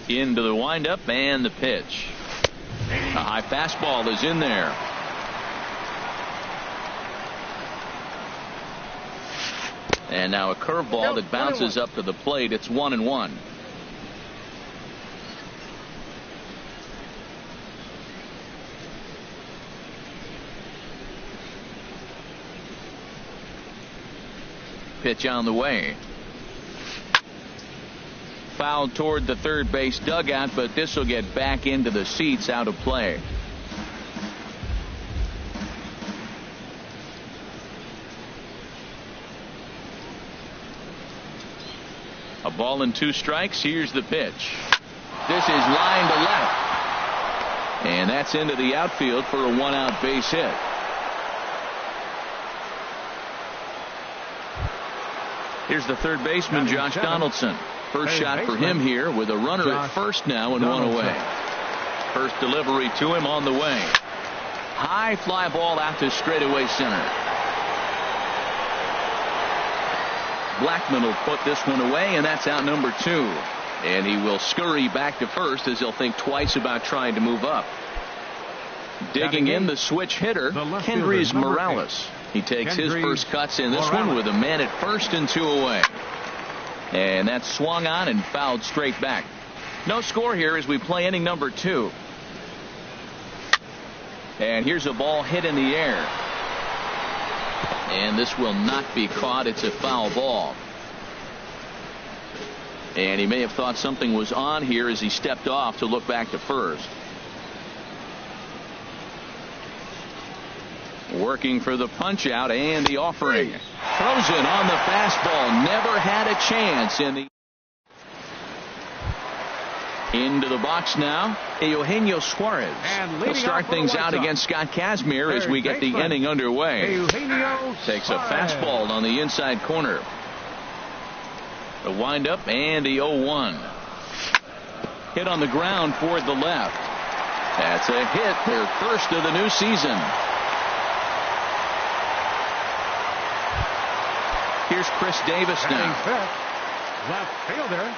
Into the windup and the pitch. A high fastball is in there. And now a curveball that bounces up to the plate. It's 1-1. Pitch on the way. Fouled toward the third base dugout, but this will get back into the seats, out of play. A ball and 2 strikes. Here's the pitch. This is line to left. And that's into the outfield for a 1-out base hit. Here's the third baseman, Josh Donaldson. First shot for him here with a runner at first now and 1 away. First delivery to him on the way. High fly ball out to straightaway center. Blackman will put this one away, and that's out number 2. And he will scurry back to first as he'll think twice about trying to move up. Digging in, the switch hitter, Kendrys Morales. He takes his first cuts in this one with a man at first and 2 away. And that's swung on and fouled straight back. No score here as we play inning number 2. And here's a ball hit in the air. And this will not be caught. It's a foul ball. And he may have thought something was on here as he stepped off to look back to first. Working for the punch out and the offering. Throws it on the fastball. Never had a chance in the. Into the box now, Eugenio Suarez. He'll start things out against Scott Kazmir as we get the inning underway. Takes a fastball on the inside corner. The windup and the 0-1. Hit on the ground toward the left. That's a hit, their first of the new season. Here's Chris Davis now. Left fielder.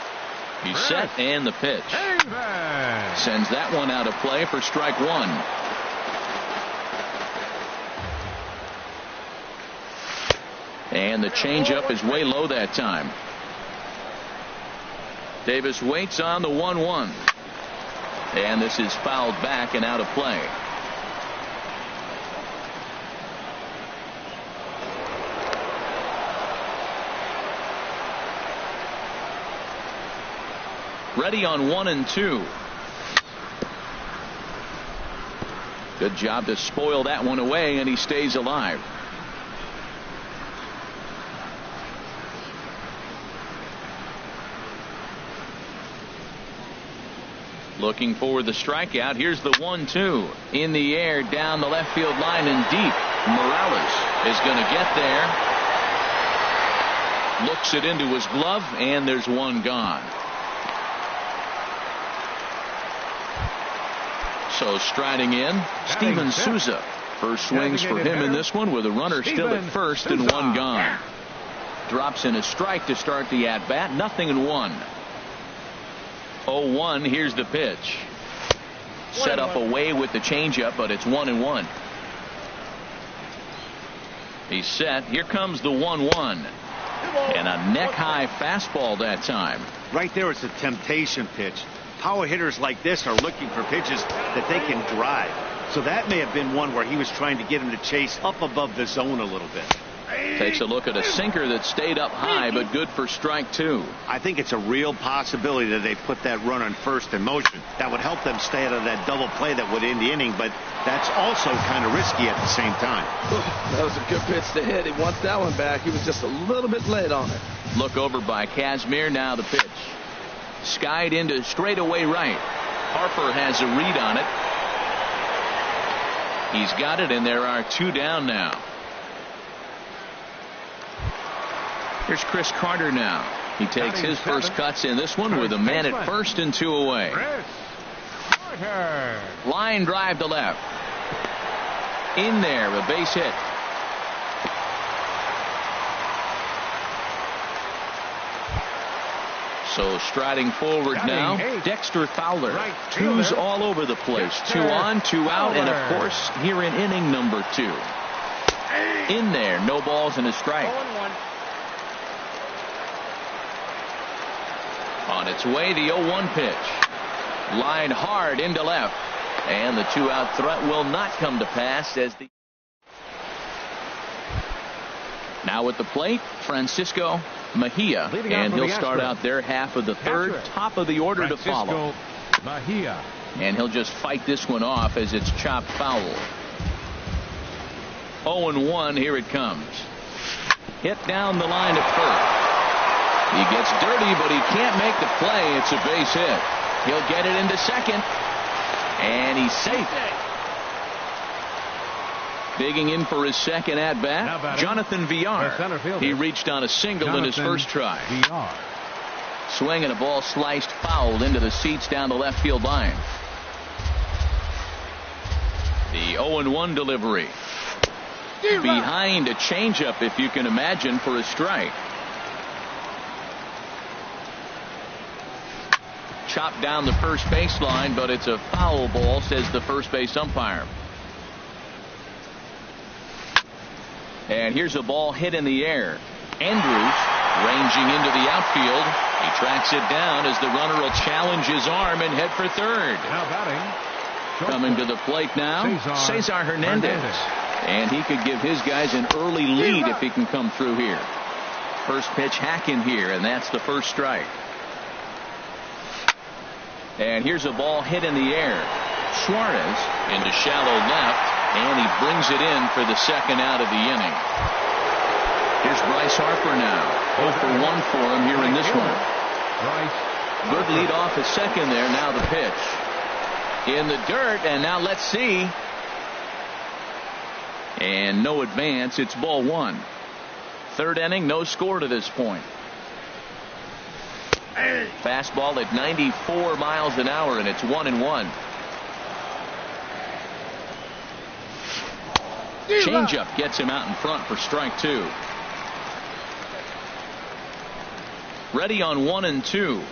He's set and the pitch. Sends that one out of play for strike 1. And the changeup is way low that time. Davis waits on the 1-1. And this is fouled back and out of play. Ready on 1 and 2. Good job to spoil that one away, and he stays alive. Looking for the strikeout. Here's the 1-2 in the air down the left field line and deep. Morales is going to get there. Looks it into his glove, and there's one gone. So striding in, Steven Souza. First swings for him in this one with a runner still at first and 1 gone. Drops in a strike to start the at-bat. 0-1. 0-1. Here's the pitch. Set up away with the changeup, but it's 1-1. He's set. Here comes the 1-1. And a neck-high fastball that time. Right there, it's a temptation pitch. Power hitters like this are looking for pitches that they can drive. So that may have been one where he was trying to get him to chase up above the zone a little bit. Takes a look at a sinker that stayed up high, but good for strike 2. I think it's a real possibility that they put that runner on first in motion. That would help them stay out of that double play that would end the inning, but that's also kind of risky at the same time. That was a good pitch to hit. He wants that one back. He was just a little bit late on it. Look over by Kazmir. Now the pitch. Skied into straightaway right. Harper has a read on it. He's got it, and there are 2 down now. Here's Chris Carter now. He takes his first cuts in this one with a man at first and 2 away. Line drive to left. In there, a base hit. So striding forward now, Dexter Fowler. Twos all over the place. 2 on, 2 out, and of course, here in inning number 2. In there, no balls and a strike. On its way, the 0-1 pitch. Line hard into left. And the 2-out threat will not come to pass as the... Now at the plate, Francisco Mejia, and he'll start out their half of the third, top of the order to follow. Mejia. And he'll just fight this one off as it's chopped foul. 0-1, here it comes. Hit down the line at first. He gets dirty, but he can't make the play. It's a base hit. He'll get it into second. And he's safe. Digging in for his second at-bat, Jonathan Villar. He reached on a single in his first try. Swing and a ball sliced foul into the seats down the left field line. The 0-1 delivery. Behind a changeup, if you can imagine, for a strike. Chopped down the first baseline, but it's a foul ball, says the first base umpire. And here's a ball hit in the air. Andrews ranging into the outfield. He tracks it down as the runner will challenge his arm and head for third. Now batting. Coming to the plate now, Cesar Hernandez. And he could give his guys an early lead if he can come through here. First pitch hack in here, and that's the first strike. And here's a ball hit in the air. Suarez into shallow left. And he brings it in for the second out of the inning. Here's Bryce Harper now. 0-for-1 for him here in this one. Good lead off at second there. Now the pitch. In the dirt, and now let's see. And no advance. It's ball 1. Third inning, no score to this point. Fastball at 94 miles an hour, and it's 1-1. Changeup gets him out in front for strike 2. Ready on 1-2.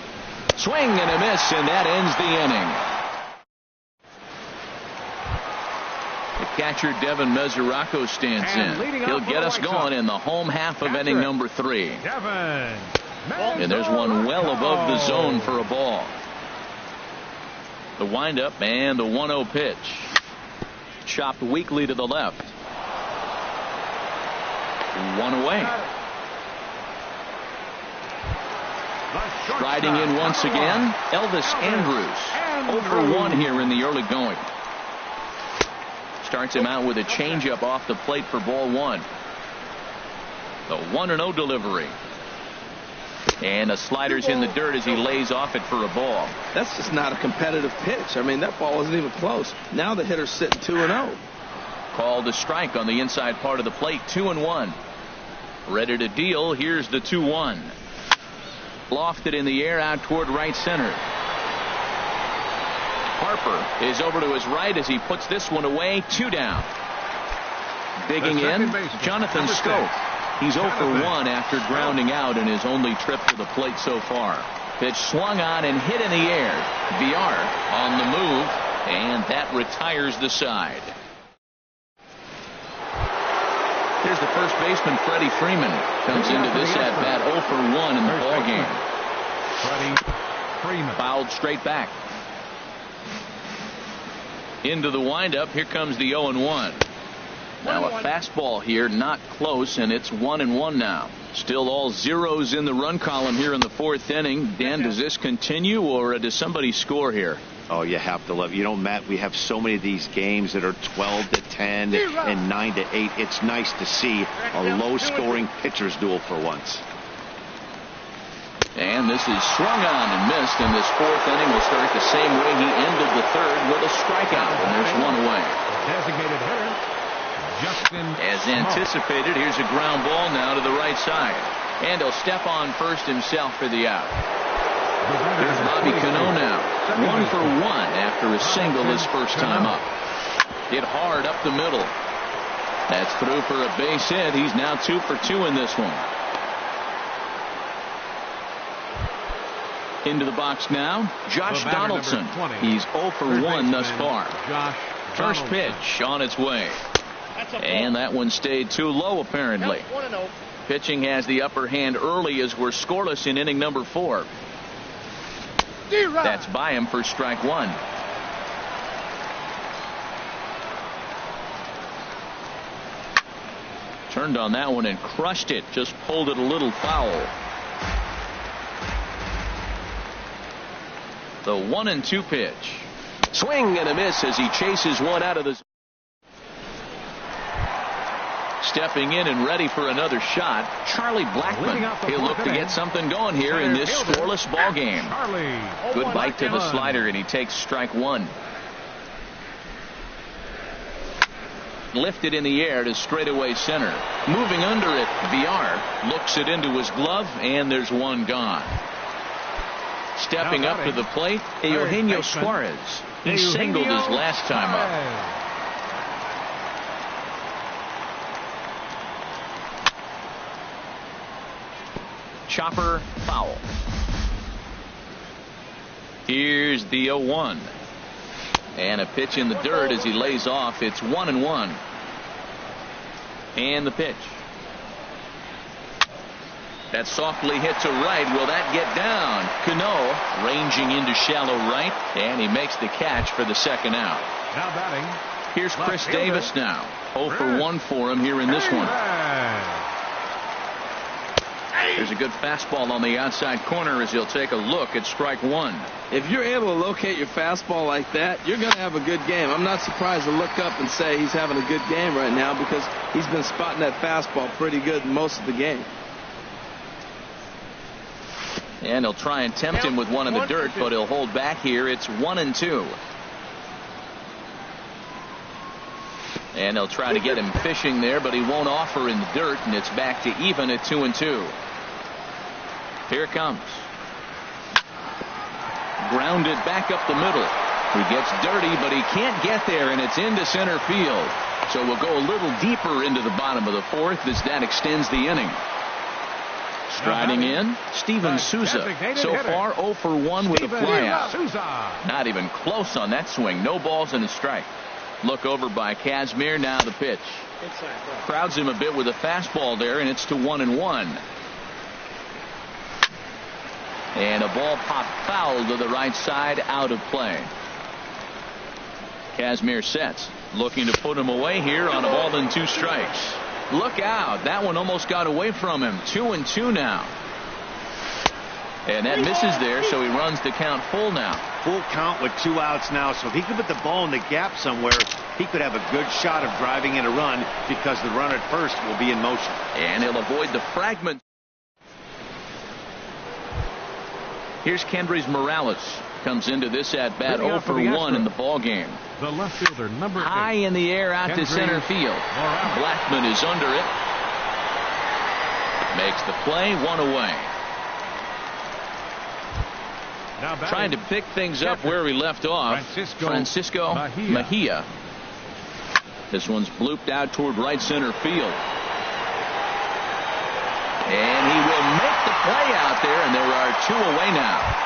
Swing and a miss, and that ends the inning. The catcher Devin Mesoraco stands in. He'll get us going in the home half of inning number 3. And there's one well above the zone for a ball. The windup and the 1-0 pitch. Chopped weakly to the left. 1 away. Striding in once again, Elvis Andrews. 0-for-1 here in the early going. Starts him out with a changeup off the plate for ball 1. The 1-0 delivery. And a slider's in the dirt as he lays off it for a ball. That's just not a competitive pitch. I mean, that ball wasn't even close. Now the hitter's sitting 2-0. Called a strike on the inside part of the plate. 2-1. Ready to deal. Here's the 2-1. Lofted in the air out toward right center. Harper is over to his right as he puts this one away. 2 down. Digging in, Jonathan Scope. He's 0-for-1 after grounding out in his only trip to the plate so far. Pitch swung on and hit in the air. Villar on the move, and that retires the side. Here's the first baseman, Freddie Freeman. Comes into this at-bat 0-for-1 in the ballgame. Freddie Freeman. Fouled straight back. Into the windup. Here comes the 0-1. Now a fastball here, not close, and it's 1-1 now. Still all zeros in the run column here in the 4th inning. Dan, does this continue, or does somebody score here? Oh, you have to love. You know, Matt, we have so many of these games that are 12-10 and 9-8. It's nice to see a low-scoring pitcher's duel for once. And this is swung on and missed, and this 4th inning will start the same way he ended the 3rd with a strikeout, and there's 1 away. Designated hitter, Justin. As anticipated, here's a ground ball now to the right side. And he'll step on first himself for the out. Here's Bobby Cano now. 1-for-1 after a single his first time up. Hit hard up the middle. That's through for a base hit. He's now 2-for-2 in this one. Into the box now, Josh The batter, Donaldson. number 20, He's 0 for third 1 thus baseman, far. Josh First Donaldson. pitch on its way. And that one stayed too low, apparently. Pitching has the upper hand early as we're scoreless in inning number 4. That's by him for strike 1. Turned on that one and crushed it. Just pulled it a little foul. The 1-2 pitch. Swing and a miss as he chases one out of the. Stepping in and ready for another shot, Charlie Blackmon. He'll look to get something going here in this scoreless ball game. Good bite to the slider, and he takes strike 1. Lifted in the air to straightaway center. Moving under it, VR looks it into his glove, and there's one gone. Stepping up to the plate, Eugenio Suarez. He singled his last time up. Chopper foul. Here's the 0-1. And a pitch in the dirt as he lays off. It's 1-1. And the pitch. That softly hit to right. Will that get down? Cano ranging into shallow right, and he makes the catch for the second out. Now batting. Here's Chris Davis now. 0 for 1 for him here in this one. There's a good fastball on the outside corner as he'll take a look at strike 1. If you're able to locate your fastball like that, you're going to have a good game. I'm not surprised to look up and say he's having a good game right now because he's been spotting that fastball pretty good most of the game. And he'll try and tempt him with one in the dirt, but he'll hold back here. It's 1-2. And they'll try to get him fishing there, but he won't offer in the dirt, and it's back to even at 2-2. Here it comes. Grounded back up the middle. He gets dirty, but he can't get there, and it's into center field. So we'll go a little deeper into the bottom of the 4th as that extends the inning. Striding in, Steven Souza. So far 0 for 1 with a flyout. Not even close on that swing. No balls and a strike. Look over by Kazmir. Now the pitch. Crowds him a bit with a fastball there, and it's to 1-1. And a ball popped foul to the right side, out of play. Kazmir sets, looking to put him away here on a ball and 2 strikes. Look out. That one almost got away from him. 2-2 now. And that misses there, so he runs the count full now. Full count with 2 outs now, so if he could put the ball in the gap somewhere, he could have a good shot of driving in a run because the runner at first will be in motion. And he'll avoid the fragment. Here's Kendrys Morales. Comes into this at bat 0 for 1 in the ball game. The left fielder, number 8. High in the air out to center field. Blackmon is under it. Makes the play, 1 away. Trying to pick things up where we left off. Francisco Mejia. This one's blooped out toward right center field. And he will make the play out there, and there are 2 away now.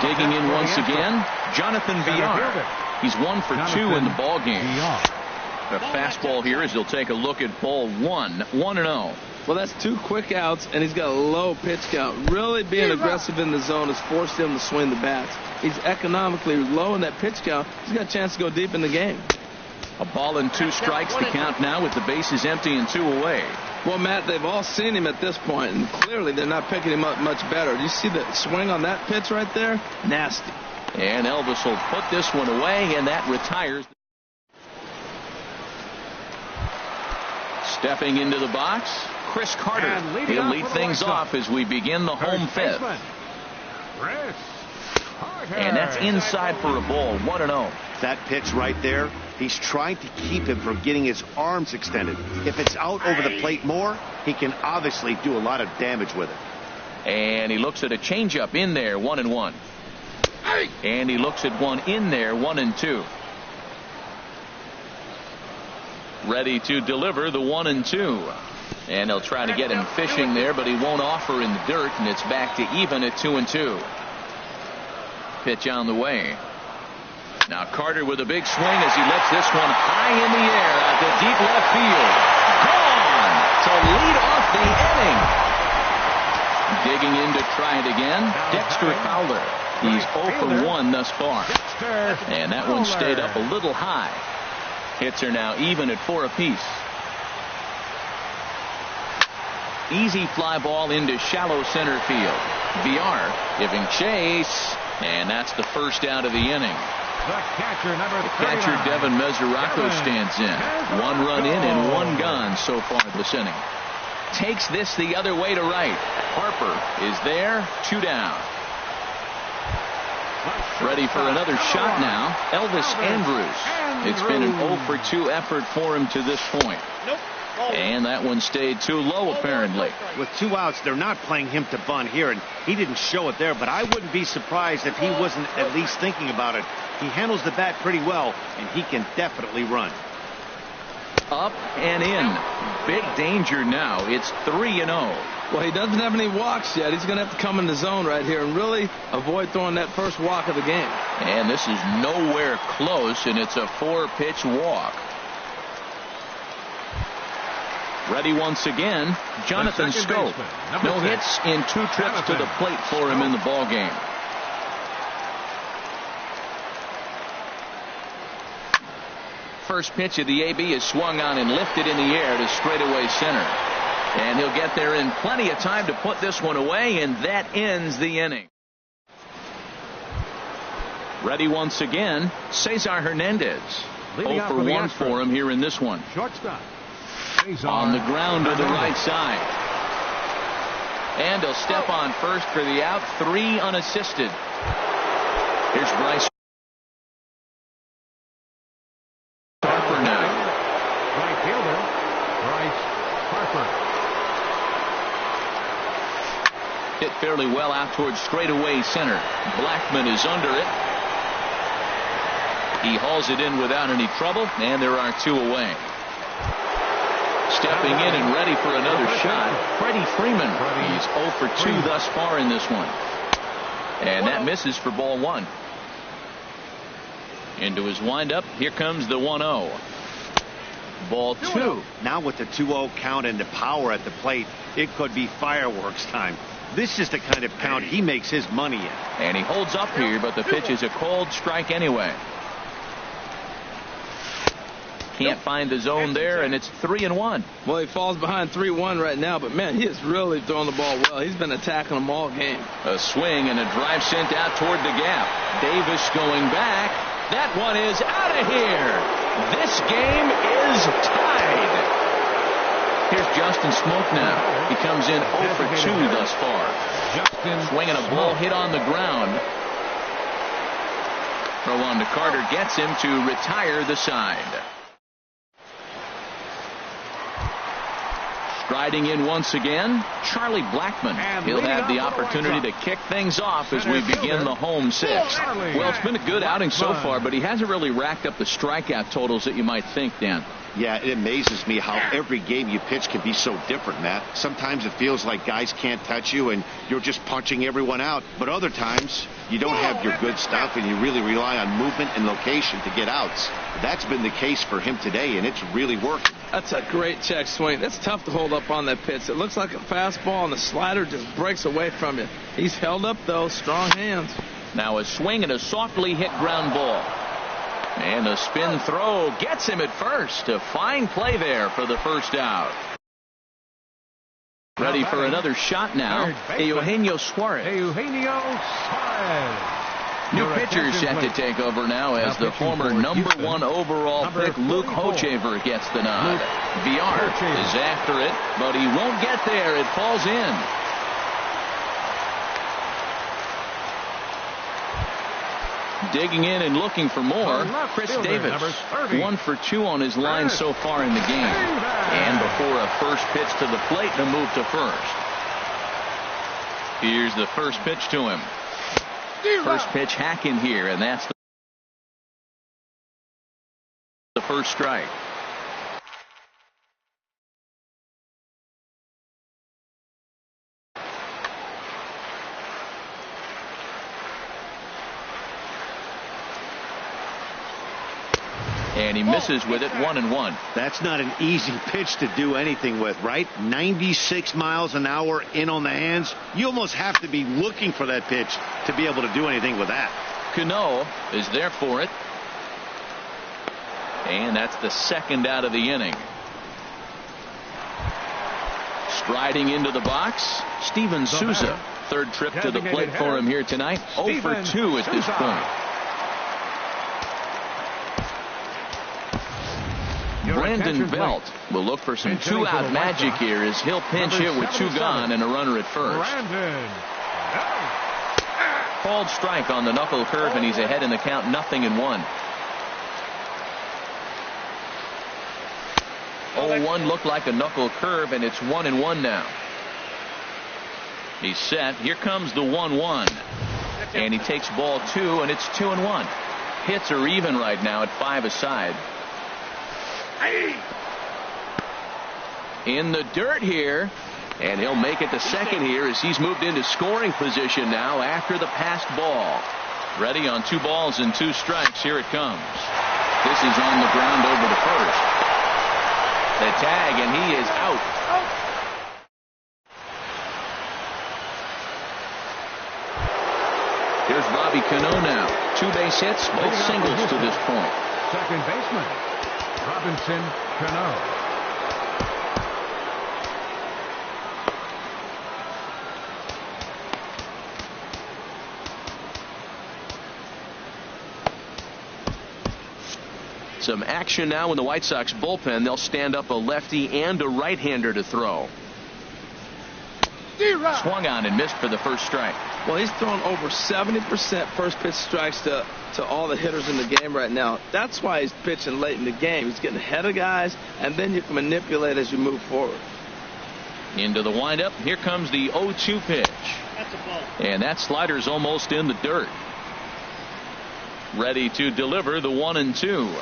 Digging in once again, Jonathan VR. He's 1 for 2 in the ball game. The fastball here as he'll take a look at ball 1. 1-0. Well, that's 2 quick outs, and he's got a low pitch count. Really being aggressive in the zone has forced him to swing the bats. He's economically low in that pitch count. He's got a chance to go deep in the game. A ball and 2 strikes the count now with the bases empty and 2 away. Well, Matt, they've all seen him at this point, and clearly they're not picking him up much better. Do you see the swing on that pitch right there? Nasty. And Elvis will put this one away, and that retires. Stepping into the box, Chris Carter. He'll lead things off as we begin the home 5th. And that's inside for a ball. 1-0. That pitch right there, he's trying to keep him from getting his arms extended. If it's out over the plate more, he can obviously do a lot of damage with it. And he looks at a changeup in there, 1-1. And he looks at one in there, 1-2. Ready to deliver the 1-2. And they'll try to get him fishing there, but he won't offer in the dirt, and it's back to even at 2-2. Pitch on the way. Now Carter with a big swing as he lets this one high in the air out to deep left field. Gone to lead off the inning. Digging in to try it again, Dexter Fowler. He's 0 for 1 thus far. And that one stayed up a little high. Hits are now even at 4 apiece. Easy fly ball into shallow center field. VR giving chase, and that's the first out of the inning. The catcher Devin Mesoraco stands in. 1 run in and 1 gone so far this inning. Takes this the other way to right. Harper is there, 2 down. Ready for another shot now, Elvis Andrus. It's been an 0 for 2 effort for him to this point. And that one stayed too low, apparently. With 2 outs, they're not playing him to bunt here, and he didn't show it there, but I wouldn't be surprised if he wasn't at least thinking about it. He handles the bat pretty well, and he can definitely run. Up and in. Big danger now. It's 3-0. Well, he doesn't have any walks yet. He's going to have to come in the zone right here and really avoid throwing that first walk of the game. And this is nowhere close, and it's a 4-pitch walk. Ready once again, Jonathan Scope. No hits in 2 trips to the plate for him in the ballgame. First pitch of the AB is swung on and lifted in the air to straightaway center. And he'll get there in plenty of time to put this one away, and that ends the inning. Ready once again, Cesar Hernandez. 0 for 1 for him here in this one. Shortstop. On the ground to the right side. And he'll step on first for the out. 3 unassisted. Here's Bryce Harper now. Right fielder, Bryce Harper. Hit fairly well out towards straightaway center. Blackman is under it. He hauls it in without any trouble, and there are 2 away. Stepping in and ready for another shot, Freddie Freeman. He's 0 for 2 thus far in this one. And that misses for ball 1. Into his windup, here comes the 1-0. Ball 2. Now with the 2-0 count and the power at the plate, it could be fireworks time. This is the kind of count he makes his money in. And he holds up here, but the pitch is a cold strike anyway. Can't find the zone there, and it's 3-1. Well, he falls behind 3-1 right now, but man, he is really throwing the ball well. He's been attacking them all game. A swing and a drive sent out toward the gap. Davis going back. That one is out of here. This game is tied. Here's Justin Smoke now. He comes in 0 for 2 thus far. Swinging a ball hit on the ground. Throw on to Carter gets him to retire the side. Striding in once again, Charlie Blackman. He'll have the opportunity to kick things off as we begin the home 6. Well, it's been a good outing so far, but he hasn't really racked up the strikeout totals that you might think, Dan. Yeah, it amazes me how every game you pitch can be so different, Matt. Sometimes it feels like guys can't touch you and you're just punching everyone out. But other times you don't have your good stuff and you really rely on movement and location to get outs. That's been the case for him today, and it's really working. That's a great check swing. That's tough to hold up on that pitch. It looks like a fastball, and the slider just breaks away from you. He's held up, though. Strong hands. Now a swing and a softly hit ground ball. And a spin throw gets him at first. A fine play there for the first out. Ready for another shot now, Eugenio Suarez. New pitcher set to take over now as the former number 1 overall pick Luke Hochevar gets the nod. VR is after it, but he won't get there. It falls in. Digging in and looking for more, Chris Davis. 1 for 2 on his line so far in the game. And before a first pitch to the plate, the move to first. Here's the first pitch to him. First pitch hacking here, and that's the first strike. And he misses with it, 1-1. That's not an easy pitch to do anything with, right? 96 miles an hour in on the hands. You almost have to be looking for that pitch to be able to do anything with that. Cano is there for it. And that's the second out of the inning. Striding into the box, Steven Souza. Third trip to the plate for him here tonight. 0 for 2 at this point. Brandon Belt will look for some two-out magic here as he'll pinch hit with 2 gone and a runner at first. Called strike on the knuckle curve, and he's ahead in the count, 0-1. 0-1 looked like a knuckle curve, and it's 1-1 now. He's set. Here comes the 1-1. And he takes ball 2, and it's 2-1. Hits are even right now at 5 aside. In the dirt here, and he'll make it to second here as he's moved into scoring position now after the passed ball. Ready on 2 balls and 2 strikes. Here it comes. This is on the ground over to first. The tag, and he is out. Here's Bobby Cano now. 2 base hits, both singles to this point. Second baseman, Robinson Cano. Some action now in the White Sox bullpen. They'll stand up a lefty and a right-hander to throw. Swung on and missed for the first strike. Well, he's thrown over 70% first pitch strikes to all the hitters in the game right now. That's why he's pitching late in the game. He's getting ahead of guys, and then you can manipulate as you move forward. Into the windup. Here comes the 0-2 pitch. That's a ball. And that slider's almost in the dirt. Ready to deliver the 1-2.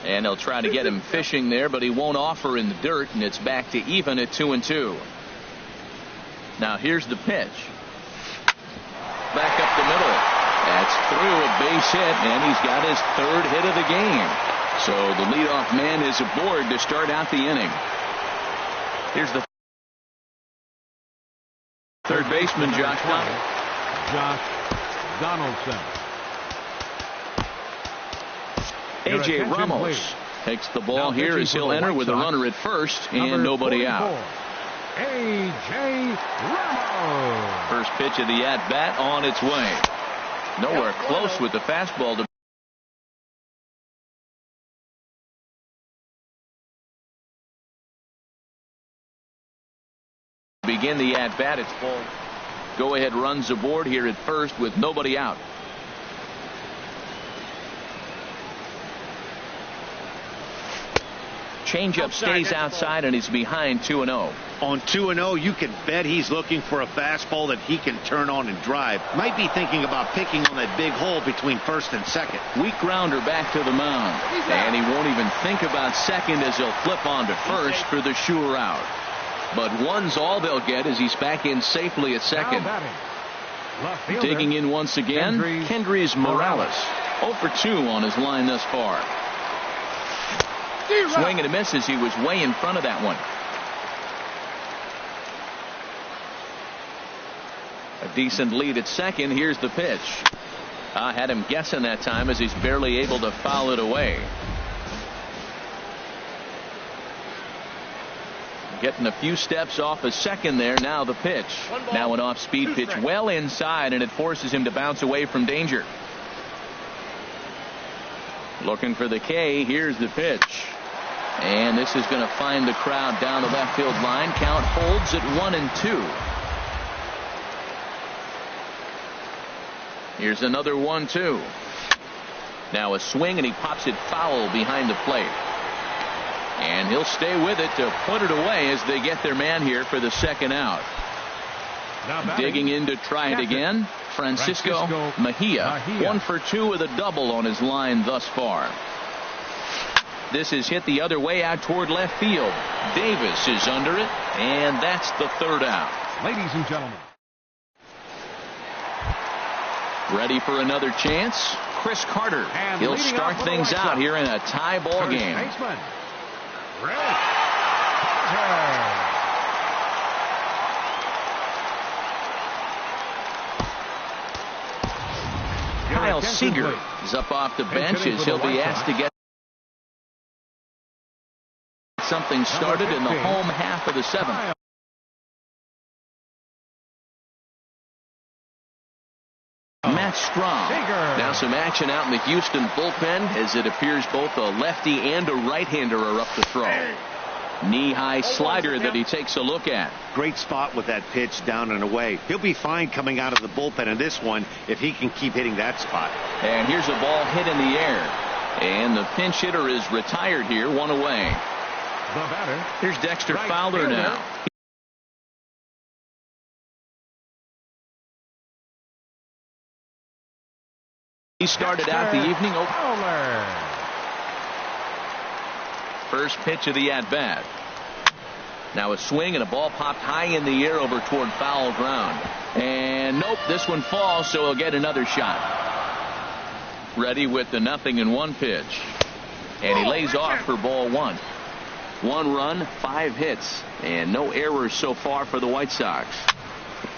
And he'll try to get him fishing there, but he won't offer in the dirt, and it's back to even at 2-2. Now here's the pitch. Back up the middle. That's through a base hit, and he's got his 3rd hit of the game. So the leadoff man is aboard to start out the inning. Here's the third baseman, Josh Donaldson. A.J. Ramos takes the ball here as he'll enter with a runner at first and nobody out. A.J. Ramos. First pitch of the at-bat on its way. Nowhere close with the fastball to begin the at-bat. It's full. Go-ahead runs aboard here at first with nobody out. Changeup stays outside, and he's behind 2-0. On 2-0, you can bet he's looking for a fastball that he can turn on and drive. Might be thinking about picking on that big hole between first and second. Weak grounder back to the mound. And he won't even think about second as he'll flip on to first for the sure out. But one's all they'll get as he's back in safely at second. Digging in once again, Kendrys Morales. 0 for 2 on his line thus far. Swing and a miss as he was way in front of that one. A decent lead at second. Here's the pitch. I had him guessing that time as he's barely able to foul it away. Getting a few steps off a second there. Now the pitch. Now an off-speed pitch well inside, and it forces him to bounce away from danger. Looking for the K. Here's the pitch. And this is going to find the crowd down the left field line. Count holds at 1-2. Here's another 1-2. Now a swing, and he pops it foul behind the plate. And he'll stay with it to put it away as they get their man here for the second out. Digging in to try it again, Francisco Mejia. 1 for 2 with a double on his line thus far. This is hit the other way out toward left field. Davis is under it, and that's the third out. Ladies and gentlemen. Ready for another chance? Chris Carter. And He'll leading start off for the things White out Sox, here in a tie ball first game. baseman, Chris Carter. Kyle Seager is up off the bench as he'll be asked to get something started in the home half of the seventh. Matt Strahm. Now some action out in the Houston bullpen as it appears both a lefty and a right-hander are up to throw. Knee-high slider that he takes a look at. Great spot with that pitch down and away. He'll be fine coming out of the bullpen in this one if he can keep hitting that spot. And here's a ball hit in the air. And the pinch hitter is retired here, one away. The batter. Here's Dexter Right Fowler fielder. now. He started out the evening. Fowler. First pitch of the at-bat. Now a swing and a ball popped high in the air over toward foul ground. And nope, this one falls, so he'll get another shot. Ready with the 0-1 pitch. And he lays off for ball one. 1 run, 5 hits, and no errors so far for the White Sox.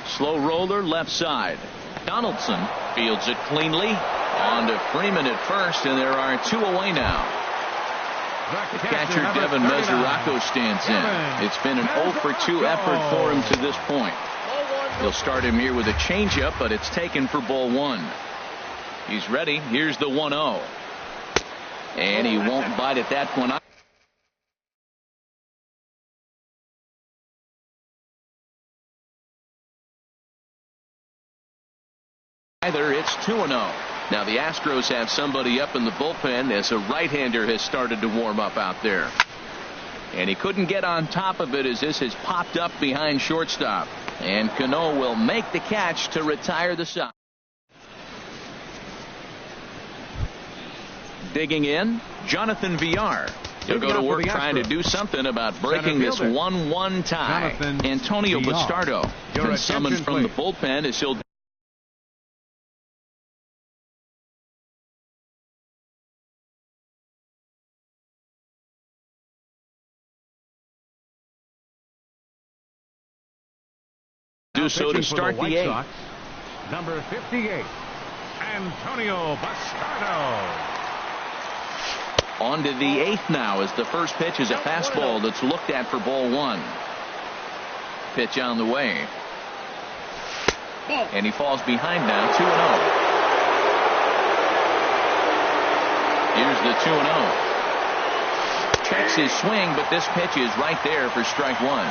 Slow roller left side. Donaldson fields it cleanly. On to Freeman at first, and there are 2 away now. The catcher Devin Mesoraco stands in. It's been an 0-for-2 effort for him to this point. They'll start him here with a changeup, but it's taken for ball one. He's ready. Here's the 1-0. And he won't bite at that one. Either it's 2-0. Now the Astros have somebody up in the bullpen as a right-hander has started to warm up out there. And he couldn't get on top of it as this has popped up behind shortstop. And Cano will make the catch to retire the side. Digging in, Jonathan Villar. He'll go to work trying to do something about breaking this 1-1 tie. Antonio Bastardo been summoned from the bullpen as he'll do so to start the 8th. Number 58, Antonio Bastardo. On to the 8th now as the first pitch is a fastball that's looked at for ball one. Pitch on the way. And he falls behind now, 2-0. Here's the 2-0. Checks his swing, but this pitch is right there for strike one.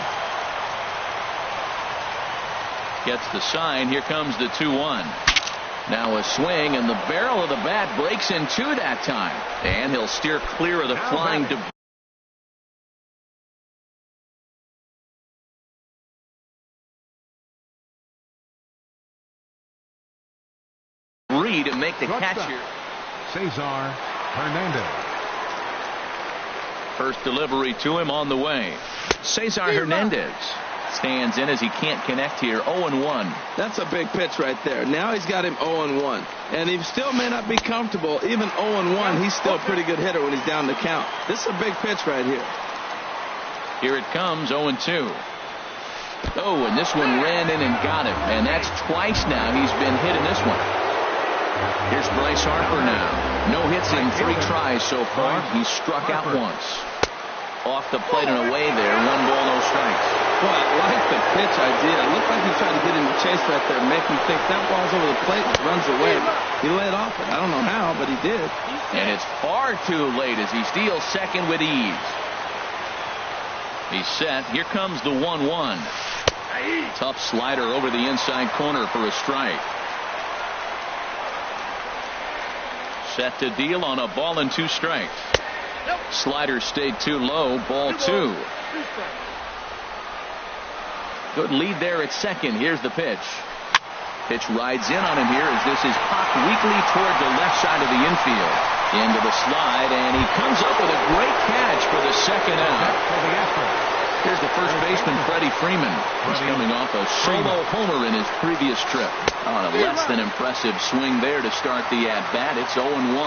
Gets the sign. Here comes the 2-1. Now a swing, and the barrel of the bat breaks in two that time. And he'll steer clear of the flying debris. To make the catch here. Cesar Hernandez. First delivery to him on the way. Cesar Hernandez stands in as he can't connect here. 0-1. That's a big pitch right there. Now he's got him 0-1. And he still may not be comfortable. Even 0-1, he's still a pretty good hitter when he's down the count. This is a big pitch right here. Here it comes, 0-2. Oh, and this one ran in and got him. And that's twice now he's been hit in this one. Here's Bryce Harper now. No hits in 3 tries so far. He's struck out once. Off the plate and away there. 1 ball, no strikes. Well, I like the pitch idea. It looked like he tried to get him to chase right there, make him think that ball's over the plate and runs away. He laid off it. I don't know how, but he did. And it's far too late as he steals second with ease. He's set. Here comes the 1-1. Tough slider over the inside corner for a strike. Set to deal on a ball and 2 strikes. Slider stayed too low. Ball 2. Good lead there at second. Here's the pitch. Pitch rides in on him here as this is popped weakly toward the left side of the infield. Into the slide, and he comes up with a great catch for the second out. Here's the first baseman, Freddie Freeman. He's coming off a solo homer in his previous trip. On a less than impressive swing there to start the at-bat. It's 0-1.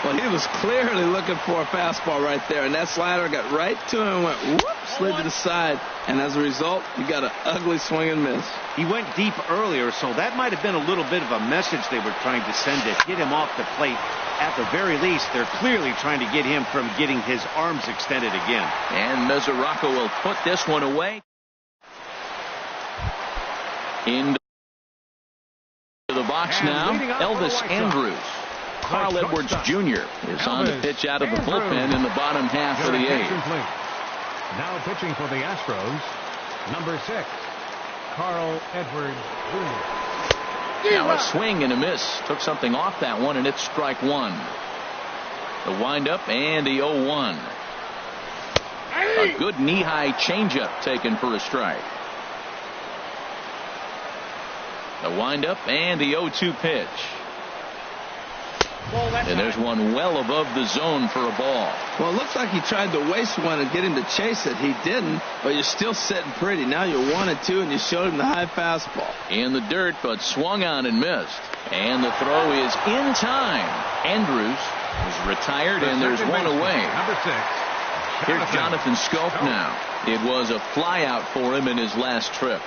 Well, he was clearly looking for a fastball right there, and that slider got right to him and went whoop, slid to the side, and as a result, you got an ugly swing and miss. He went deep earlier, so that might have been a little bit of a message they were trying to send to get him off the plate. At the very least, they're clearly trying to get him from getting his arms extended again. And MrCuban will put this one away. Into the box now, Elvis Andrus. Carl Edwards Jr. is on the pitch out of the bullpen in the bottom half of the eighth. Now pitching for the Astros, number 6, Carl Edwards Jr. Now a swing and a miss. Took something off that one, and it's strike one. The windup and the 0-1. A good knee-high changeup taken for a strike. The windup and the 0-2 pitch. And there's one well above the zone for a ball. Well, it looks like he tried to waste one and get him to chase it. He didn't, but you're still sitting pretty. Now you're 1-2, and you showed him the high fastball. In the dirt, but swung on and missed. And the throw is in time. Andrews is retired, and there's one away. Number 6. Here's Jonathan Scope now. It was a flyout for him in his last trip.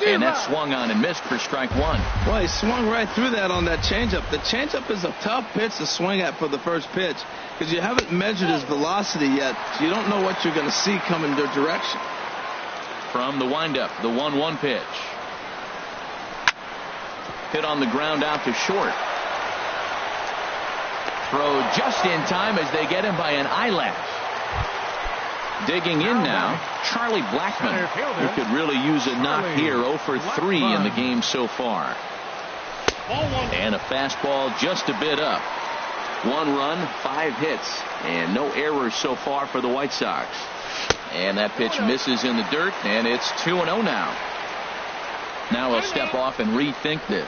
And that swung on and missed for strike one. Well, he swung right through that on that changeup. The changeup is a tough pitch to swing at for the first pitch because you haven't measured his velocity yet, so you don't know what you're going to see coming their direction. From the windup, the 1-1 pitch. Hit on the ground out to short. Throw just in time as they get him by an eyelash. Digging in now, Charlie Blackmon, who could really use a knock here. 0 for 3 in the game so far. And a fastball just a bit up. 1 run, 5 hits, and no errors so far for the White Sox. And that pitch misses in the dirt, and it's 2-0 now. Now he'll step off and rethink this.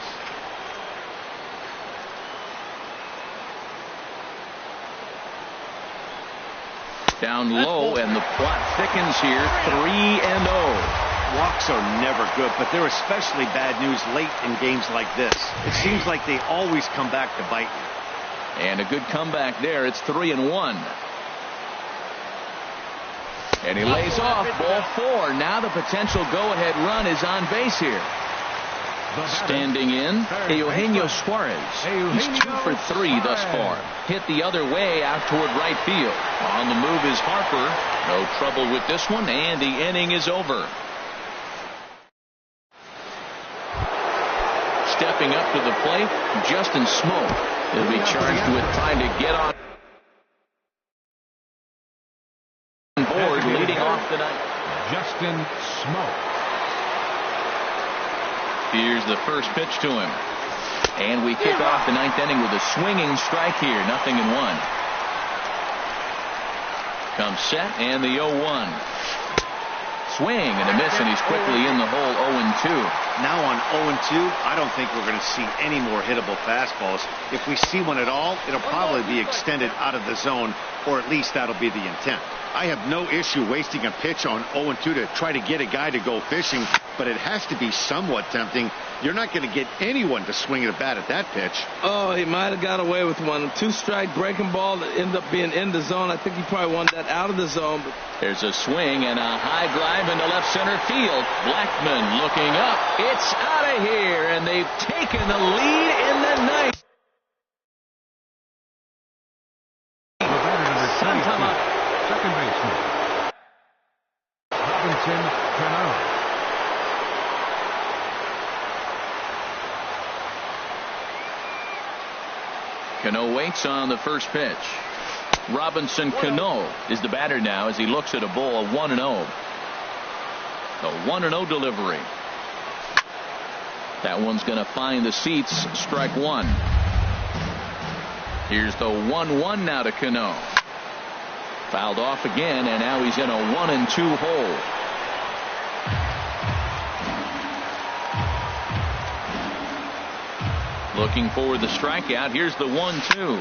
Down low, and the plot thickens here. 3-0. Walks are never good, but they're especially bad news late in games like this. It seems like they always come back to bite you. And a good comeback there. It's 3-1. And he lays off. Ball 4. Now the potential go-ahead run is on base here. Standing in, Eugenio Suarez. He's 2 for 3 thus far. Hit the other way out toward right field. On the move is Harper. No trouble with this one, and the inning is over. Stepping up to the plate, Justin Smoke. He'll be charged with trying to get on board, leading off the night. Justin Smoke. Here's the first pitch to him. And we kick off the 9th inning with a swinging strike here. 0-1. Comes set, and the 0-1. Swing and a miss, and he's quickly in the hole. 0-2. Now on 0-2, I don't think we're going to see any more hittable fastballs. If we see one at all, it'll probably be extended out of the zone, or at least that'll be the intent. I have no issue wasting a pitch on 0-2 to try to get a guy to go fishing, but it has to be somewhat tempting. You're not going to get anyone to swing at a bat at that pitch. Oh, he might have got away with one. 2-strike breaking ball that ended up being in the zone. I think he probably wanted that out of the zone. But there's a swing and a high drive into left center field. Blackmon looking up. It's out of here, and they've taken the lead in the ninth. Second baseman, Robinson Cano. Cano waits on the first pitch. Robinson Cano is the batter now as he looks at a ball. 1-0. The 1-0 delivery. That one's going to find the seats. Strike one. Here's the 1-1 now to Cano. Fouled off again, and now he's in a 1-2 hole. Looking for the strikeout. Here's the 1-2.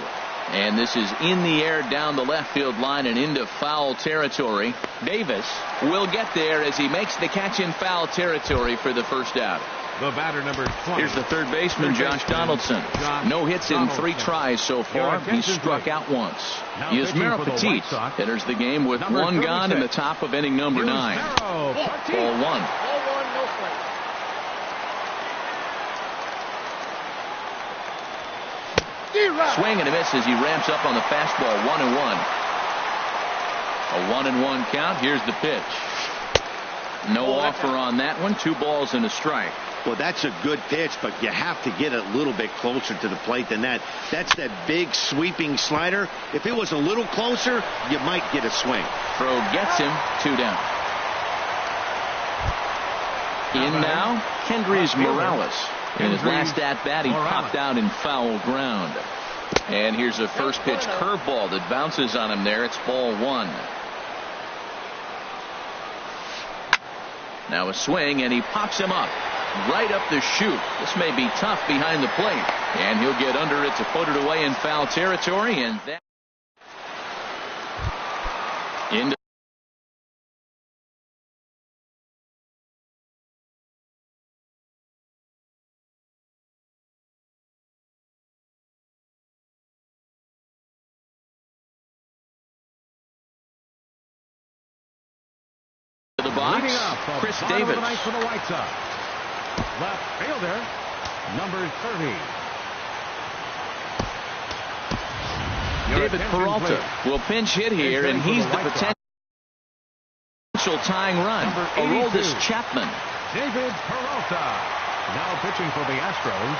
And this is in the air down the left field line and into foul territory. Davis will get there as he makes the catch in foul territory for the first out. The batter, number 20. Here's the third baseman, Josh Donaldson. No hits in 3 tries so far. He struck out once. Yusmeiro Petit enters the game with 1 gone in the top of inning number 9. Ball 1. Swing and a miss as he ramps up on the fastball. 1-1. A 1-1 count. Here's the pitch. No offer on that one. 2 balls and a strike. Well, that's a good pitch, but you have to get a little bit closer to the plate than that. That's that big sweeping slider. If it was a little closer, you might get a swing. Throw gets him. 2 down. In now, Kendrys Morales. In his last at-bat, he popped out in foul ground. And here's a first pitch curveball that bounces on him there. It's ball 1. Now a swing, and he pops him up. Right up the chute. This may be tough behind the plate. And he'll get under it to put it away in foul territory. And that into the box. Chris Davis. For the White Sox. Left fielder, number 30. David Peralta will pinch hit here, and he's the potential tying run. Aroldis Chapman. David Peralta. Now pitching for the Astros,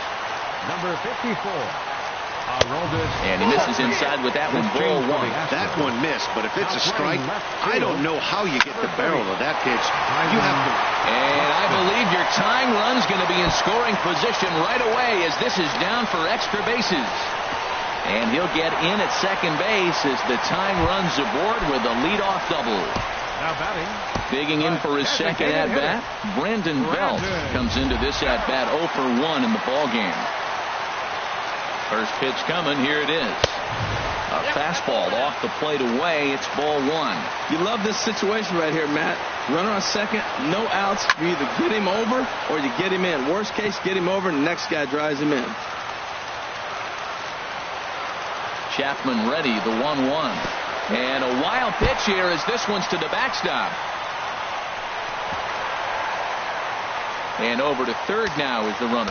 number 54. And he misses inside with that one. Ball 1. That one missed, but if it's a strike, I don't know how you get the barrel of that pitch. You have to. And I believe your tying run's going to be in scoring position right away as this is down for extra bases. And he'll get in at second base as the tying run's aboard with a leadoff double. Now batting. Digging in for his second at-bat, Brandon Belt comes into this at-bat 0 for 1 in the ballgame. First pitch coming. Here it is. A fastball off the plate away. It's ball 1. You love this situation right here, Matt. Runner on second, no outs. You either get him over or you get him in. Worst case, get him over and the next guy drives him in. Chapman ready, the 1-1. And a wild pitch here as this one's to the backstop. And over to third now is the runner.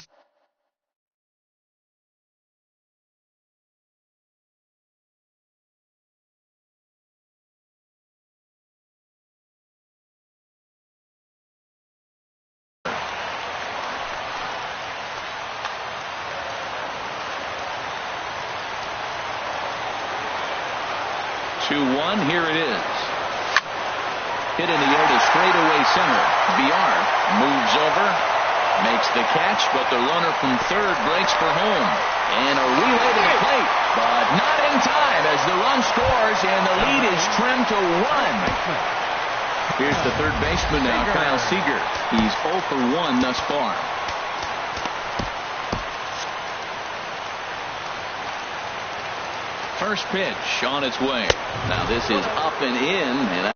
Here it is. Hit in the air to straightaway center. Villar moves over, makes the catch, but the runner from third breaks for home. And a relay to the plate, but not in time as the run scores and the lead is trimmed to 1. Here's the third baseman now, Kyle Seager. He's 0 for 1 thus far. First pitch on its way. Now this is up and in, and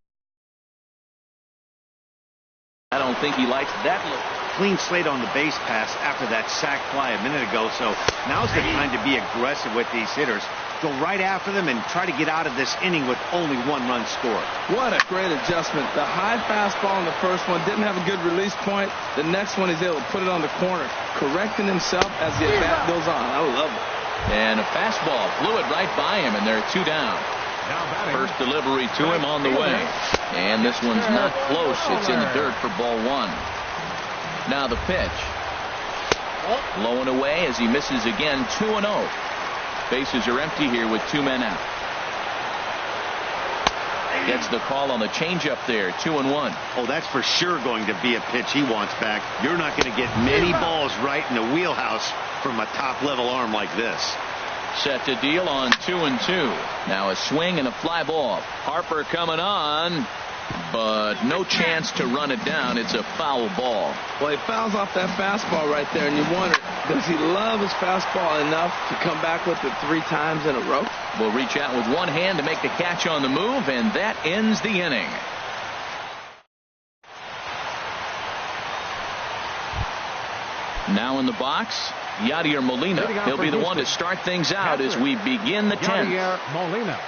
I don't think he likes that look. Clean slate on the base pass after that sac fly a minute ago, so now's the time to be aggressive with these hitters. Go right after them and try to get out of this inning with only 1 run scored. What a great adjustment. The high fastball in the first one didn't have a good release point. The next one he's able to put it on the corner, correcting himself as the at-bat goes on. I love it. And a fastball flew it right by him, and they're 2 down. First delivery to him on the way. And this one's not close. It's in the dirt for ball 1. Now the pitch. Low and away as he misses again. 2-0. Bases are empty here with 2 men out. Gets the call on the changeup there. 2-1. Oh, that's for sure going to be a pitch he wants back. You're not going to get many balls right in the wheelhouse from a top-level arm like this. Set to deal on 2-2. Now a swing and a fly ball. Harper coming on. but no chance to run it down. It's a foul ball. Well, he fouls off that fastball right there, and you wonder, does he love his fastball enough to come back with it 3 times in a row? Will reach out with one hand to make the catch on the move, and that ends the inning. Now in the box, Yadier Molina. He'll be the one to start things out as we begin the 10th. Yadier Molina.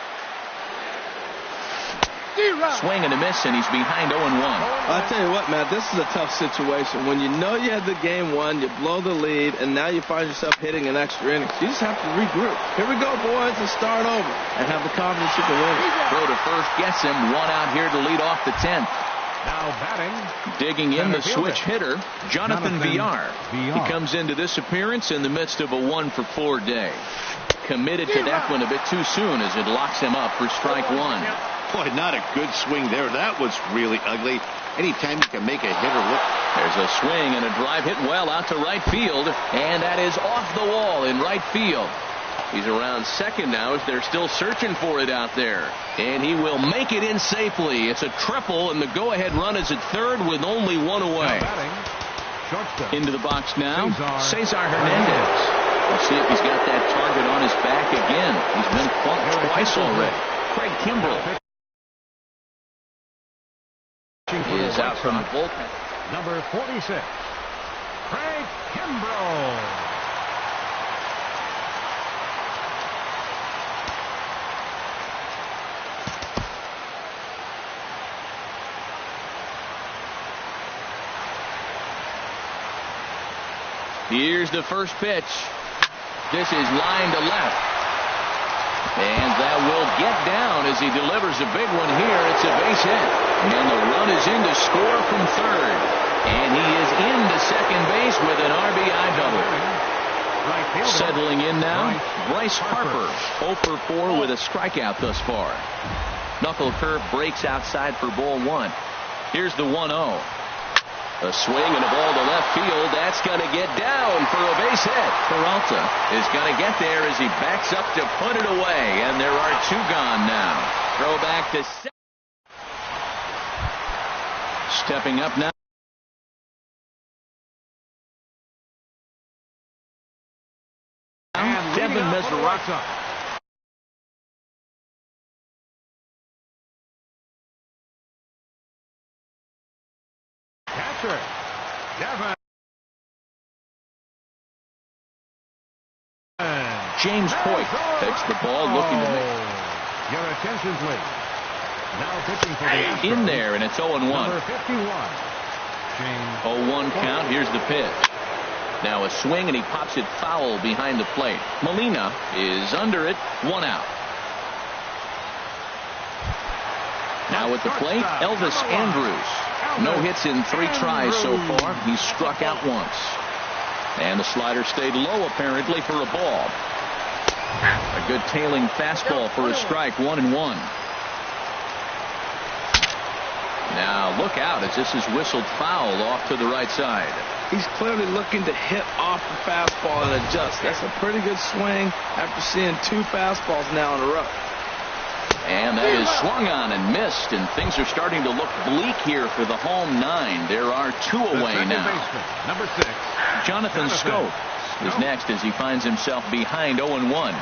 Swing and a miss, and he's behind 0-1. I'll tell you what, Matt, this is a tough situation. When you know you had the game won, you blow the lead, and now you find yourself hitting an extra inning. You just have to regroup. Here we go, boys, and start over, and have the confidence you can win it. Throw to first gets him. One out here to lead off the 10th. Now batting. Digging in the switch hitter, Jonathan Villar. He comes into this appearance in the midst of a 1-for-4 day. Committed to that one a bit too soon as it locks him up for strike 1. Boy, not a good swing there. That was really ugly. Anytime you can make a hitter look. There's a swing and a drive hit well out to right field, and that is off the wall in right field. He's around second now as they're still searching for it out there. And he will make it in safely. It's a triple, and the go-ahead run is at third with only one away. Into the box now, Cesar Hernandez. Let's see if he's got that target on his back again. He's been bumped twice already. Craig Kimbrell is out from the bullpen. Number 46, Craig Kimbrell. Here's the first pitch. This is line to left. And that will get down as he delivers a big one here. It's a base hit. And the run is in to score from third. And he is into second base with an RBI double. Settling in now, Bryce Harper. 0 for 4 with a strikeout thus far. Knuckle curve breaks outside for ball 1. Here's the 1-0. A swing and a ball to left field. That's going to get down for a base hit. Peralta is going to get there as he backs up to put it away. And there are 2 gone now. Throw back to second. Stepping up now. Devin Mesoraco. Catcher, Devin. James Hoyt takes the ball, looking to make. Your attention, please. Now pitching for the Astros. In there, and it's 0-1. Number 51, James. 0-1 count. Here's the pitch. Now a swing, and he pops it foul behind the plate. Molina is under it. 1 out. Now at the plate, Elvis Andrus. No hits in 3 tries so far. He's struck out once. And the slider stayed low, apparently, for a ball. A good tailing fastball for a strike. 1-1. Now look out as this is whistled foul off to the right side. He's clearly looking to hit off the fastball and adjust. That's a pretty good swing after seeing 2 fastballs now in a row. And that is swung on and missed, and things are starting to look bleak here for the home 9. There are 2 away now. Number 6, Jonathan Scope is next as he finds himself behind 0-1.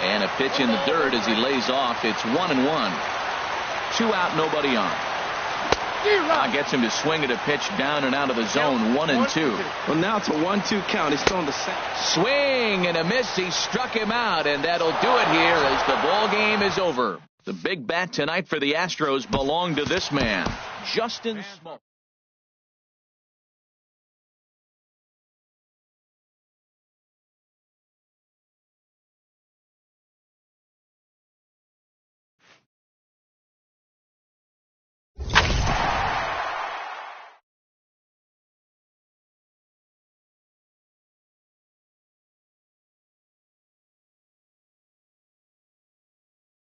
And a pitch in the dirt as he lays off. It's 1-1. 2 out, nobody on. Gets him to swing at a pitch down and out of the zone. 1-2. Well, now it's a 1-2 count. He's throwing the same. Swing and a miss. He struck him out, and that'll do it here as the ball game is over. The big bat tonight for the Astros belonged to this man, Justin Smoak.